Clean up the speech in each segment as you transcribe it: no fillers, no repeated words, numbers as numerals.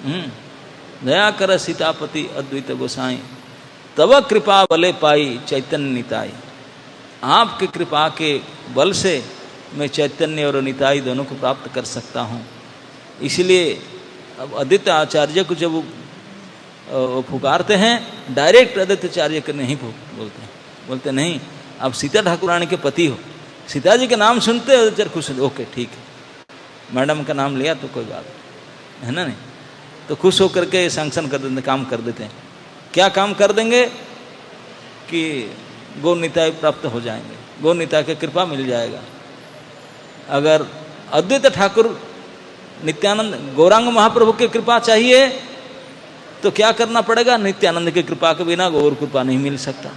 दया कर सीतापति अद्वैत गोसाई, तब कृपा बले पाई चैतन्य निताई। आपकी कृपा के बल से मैं चैतन्य और निताई दोनों को प्राप्त कर सकता हूँ। इसलिए अब आदित्य आचार्य को जब वो पुकारते हैं, डायरेक्ट आदित्य आचार्य को नहीं बोलते हैं, बोलते नहीं आप सीता ठाकुरानी के पति हो। सीता जी के नाम सुनते आदित्य खुश होते, ओके ठीक है, मैडम का नाम लिया तो कोई बात है ना, नहीं तो खुश होकर के सैंक्शन कर देते, काम कर देते हैं। क्या काम कर देंगे कि गौर निताय प्राप्त हो जाएंगे, गौर निताय की कृपा मिल जाएगा। अगर अद्वैत ठाकुर नित्यानंद गौरांग महाप्रभु की कृपा चाहिए तो क्या करना पड़ेगा? नित्यानंद की कृपा के बिना गौर कृपा नहीं मिल सकता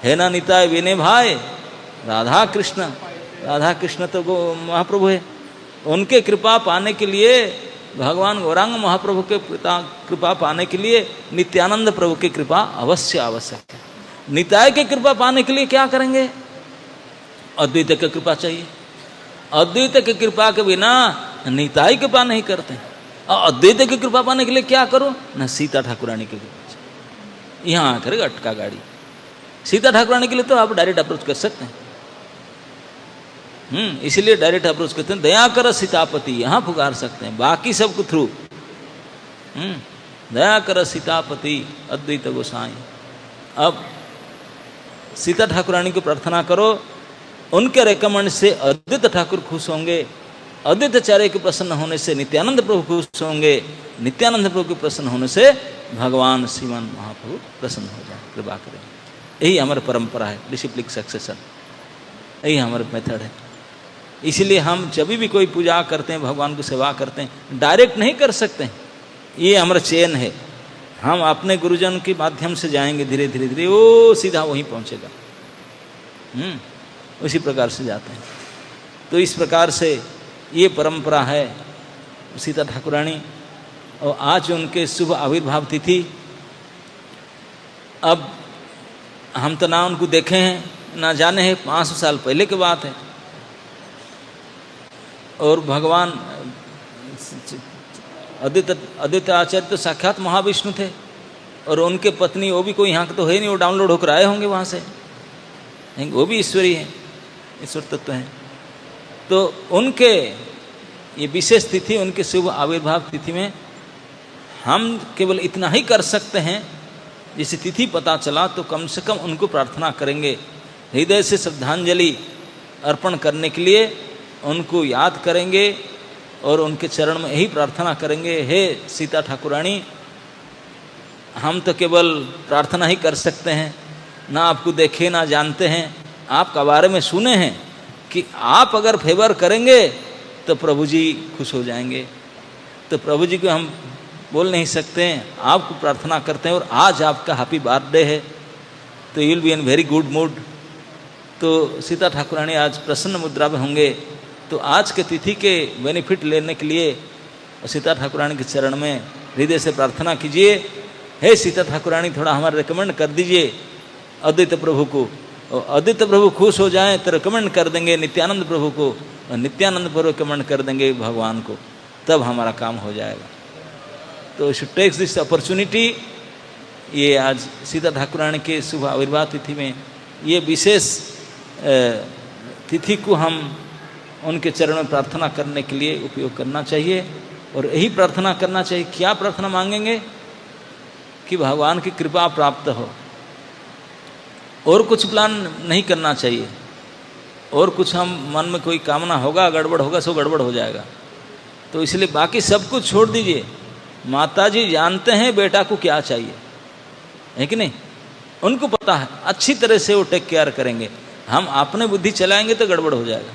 है ना। निताय विनय भाई राधा कृष्ण तो महाप्रभु है, उनके कृपा पाने के लिए, भगवान गौरांग महाप्रभु के कृपा पाने के लिए नित्यानंद प्रभु की कृपा अवश्य आवश्यक है। निताय की कृपा पाने के लिए क्या करेंगे? अद्वैत की कृपा चाहिए। अद्वैत की कृपा के बिना निताय कृपा नहीं करते। और अद्वैत की कृपा पाने के लिए क्या करो? न सीता ठाकुरानी की कृपा चाहिए। यहाँ आकर अटका गाड़ी। सीता ठाकुरानी के लिए तो आप डायरेक्ट अप्रोच कर सकते हैं, इसीलिए डायरेक्ट अप्रोच करते हैं। दया कर सीतापति, यहाँ पुकार सकते हैं, बाकी सबको थ्रू। दया कर सीतापति अद्वैत गोसाई। अब सीता ठाकुरानी को प्रार्थना करो, उनके रेकमेंड से अद्वैत ठाकुर खुश होंगे, अद्वैत आचार्य के प्रसन्न होने से नित्यानंद प्रभु खुश होंगे, नित्यानंद प्रभु के प्रसन्न होने से भगवान श्रीमान महाप्रभु प्रसन्न हो जाए, कृपा करें। यही हमारी परंपरा है, डिसिप्लिन सक्सेशन, यही हमारा मेथड है। इसलिए हम जब भी कोई पूजा करते हैं, भगवान को सेवा करते हैं, डायरेक्ट नहीं कर सकते। ये हमारा चेन है। हम अपने गुरुजन के माध्यम से जाएंगे, धीरे धीरे धीरे वो सीधा वहीं पहुंचेगा। उसी प्रकार से जाते हैं। तो इस प्रकार से ये परंपरा है सीता ठाकुरानी। और आज उनके शुभ आविर्भाव तिथि। अब हम तो ना उनको देखे हैं, ना जाने हैं, 500 साल पहले की बात है। और भगवान अद्वैत आचार्य तो साक्षात महाविष्णु थे, और उनके पत्नी वो भी कोई यहाँ के तो है नहीं, वो डाउनलोड होकर आए होंगे वहाँ से, वो भी ईश्वरी हैं, ईश्वर तत्व हैं। तो उनके ये विशेष तिथि, उनके शुभ आविर्भाव तिथि में हम केवल इतना ही कर सकते हैं। जैसे तिथि पता चला तो कम से कम उनको प्रार्थना करेंगे, हृदय से श्रद्धांजलि अर्पण करने के लिए उनको याद करेंगे और उनके चरण में यही प्रार्थना करेंगे, हे सीता ठाकुरानी, हम तो केवल प्रार्थना ही कर सकते हैं, ना आपको देखे ना जानते हैं, आपका बारे में सुने हैं कि आप अगर फेवर करेंगे तो प्रभु जी खुश हो जाएंगे। तो प्रभु जी को हम बोल नहीं सकते हैं, आपको प्रार्थना करते हैं। और आज आपका हैप्पी बर्थडे है, तो you will be in very good mood. तो सीता ठाकुरानी आज प्रसन्न मुद्रा में होंगे। तो आज के तिथि के बेनिफिट लेने के लिए सीता ठाकुरानी के चरण में हृदय से प्रार्थना कीजिए, हे सीता ठाकुरानी, थोड़ा हमारा रिकमेंड कर दीजिए अद्वैत प्रभु को, और अद्वैत प्रभु खुश हो जाएं तो रिकमेंड कर देंगे नित्यानंद प्रभु को, और नित्यानंद प्रभु रिकमेंड कर देंगे भगवान को, तब हमारा काम हो जाएगा। तो शुड टेक्स दिस अपॉर्चुनिटी। ये आज सीता ठाकुरानी के शुभ आविर्भाव तिथि में ये विशेष तिथि को हम उनके चरण में प्रार्थना करने के लिए उपयोग करना चाहिए। और यही प्रार्थना करना चाहिए। क्या प्रार्थना मांगेंगे? कि भगवान की कृपा प्राप्त हो, और कुछ प्लान नहीं करना चाहिए। और कुछ हम मन में कोई कामना होगा, गड़बड़ होगा, सो गड़बड़ हो जाएगा। तो इसलिए बाकी सब कुछ छोड़ दीजिए। माता जी जानते हैं बेटा को क्या चाहिए, है कि नहीं? उनको पता है, अच्छी तरह से वो टेक केयर करेंगे। हम अपने बुद्धि चलाएंगे तो गड़बड़ हो जाएगा।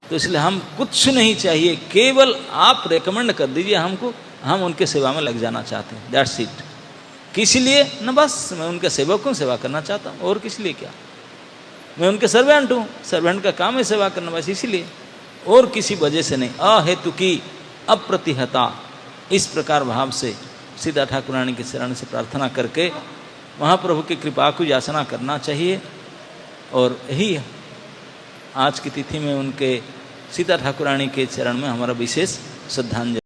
तो इसलिए हम कुछ नहीं चाहिए, केवल आप रेकमेंड कर दीजिए हमको, हम उनके सेवा में लग जाना चाहते हैं, दैट्स इट। किस लिए न, बस मैं उनके सेवकों सेवा करना चाहता हूँ, और किस लिए क्या? मैं उनके सर्वेंट हूँ, सर्वेंट का काम है सेवा करना, बस इसीलिए, और किसी वजह से नहीं। अहेतु की अप्रतिहता, इस प्रकार भाव से सीता ठाकुरानी के चरण से प्रार्थना करके महाप्रभु की कृपा को याचना करना चाहिए। और यही आज की तिथि में उनके सीता ठाकुरानी के चरण में हमारा विशेष श्रद्धांजलि।